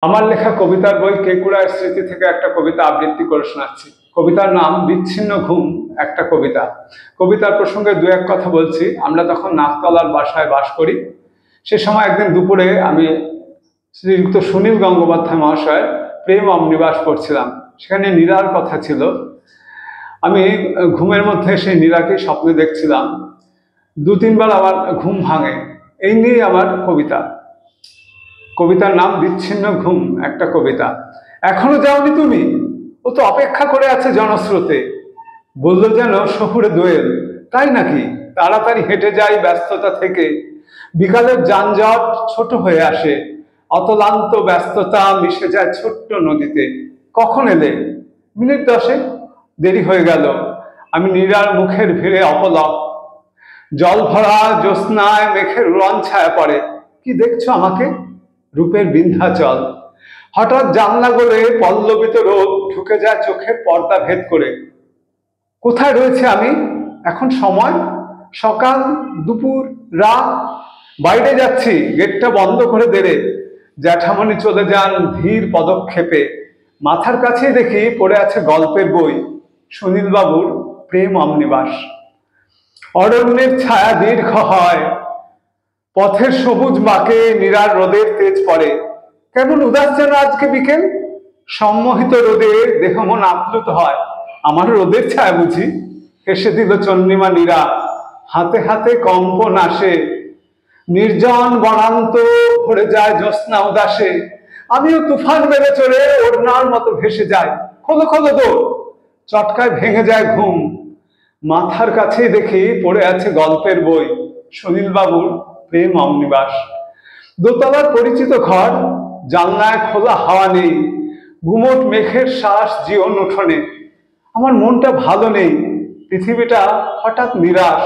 আমার লেখা কবিতার বই কেকুড়ার স্মৃতি থেকে একটা কবিতা আবৃত্তি করে শোনাচ্ছি। কবিতার নাম বিচ্ছিন্ন ঘুম। একটা কবিতা। কবিতার প্রসঙ্গে দু এক কথা বলছি। আমরা তখন নাকতলার বাসায় বাস করি। সে সময় একদিন দুপুরে আমি শ্রীযুক্ত সুনীল গঙ্গোপাধ্যায় মহাশয়ের প্রেম অমনিবাস পড়ছিলাম। সেখানে নীরার কথা ছিল। আমি ঘুমের মধ্যে সেই নীরাকেই স্বপ্নে দেখছিলাম। দু তিনবার আমার ঘুম ভাঙে। এই নিয়েই আমার কবিতা। কবিতার নাম বিচ্ছিন্ন ঘুম। একটা কবিতা। এখনো যাওনি তুমি? ও তো অপেক্ষা করে আছে জনস্রোতে। বলল যেন শহুরে দোয়েল। তাই নাকি? তাড়াতাড়ি হেঁটে যাই ব্যস্ততা থেকে। বিকালের যানজট ছোট হয়ে আসে। অতলান্ত ব্যস্ততা মিশে যায় ছোট্ট নদীতে। কখন এলে? মিনিট 10। দেরি হয়ে গেল। আমি নীরার মুখের ভিড়ে অপলক। জল ভরা জ্যোৎস্নায় মেঘের উড়ান ছায়া পড়ে। কি দেখছো আমাকে? রূপের বিন্ধ্যাচল। হঠাৎ জানলা গলে পল্লবিত রোদ ঢুকে যায় চোখের পর্দা ভেদ করে। কোথায় রয়েছে আমি এখন? সময় সকাল, দুপুর, রাত। বাইরে যাচ্ছি, গেটটা বন্ধ করে দেরে। জ্যাঠামণি চলে যান ধীর পদক্ষেপে। মাথার কাছেই দেখি পড়ে আছে গল্পের বই, সুনীল বাবুর প্রেম অমনিবাস। অরণ্যের ছায়া দীর্ঘ হয়, পথের সবুজ বাঁকে নীরার রোদের তেজ পড়ে। কেমন উদাস যেন আজকে বিকেল। সম্মোহিত রোদে দেহ মন আপ্লুত হয়। আমার রোদের ছায়া বুঝি? হেসে দিল চন্দ্রিমা নীরা। হাতে হাতে কম্পন আসে। নির্জন বনান্ত ভরে যায় জ্যোৎস্না উদাসে। আমিও তুফান মেরে চড়ে ওড়নার মতো ভেসে যাই। খোলো খোলো দৌড়। চটকায় ভেঙে যায় ঘুম। মাথার কাছেই দেখি পড়ে আছে গল্পের বই, সুনীল বাবুর প্রেম অমনিবাস। দোতলার পরিচিত ঘর। জানলায় খোলা হাওয়া নেই। গুমোট মেঘের শ্বাস জীবন উঠোনে। আমার মনটা ভালো নেই। পৃথিবীটা হঠাৎ নিরাশ।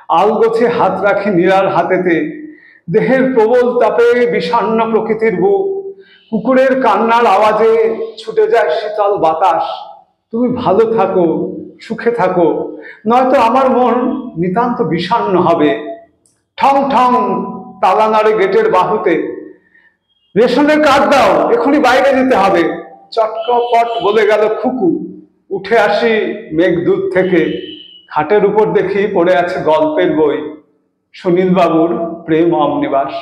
আলগোছে হাত রাখি নীরার হাতেতে। দেহের প্রবল তাপে বিষণ্ণ প্রকৃতির বুক। কুকুরের কান্নার আওয়াজে ছুটে যায় শীতল বাতাস। তুমি ভালো থাকো, সুখে থাকো, নয়তো আমার মন নিতান্ত বিষণ্ণ হবে। ঠং ঠং তালা নাড়ে গেটের বাহুতে। রেশনের কার্ড দাও, এখনই বাইরে যেতে হবে। চটকপট বলে গেল খুকু। উঠে আসি মেঘদূত থেকে। খাটের উপর দেখি পড়ে আছে গল্পের বই, সুনীল বাবুর প্রেম অমনিবাস।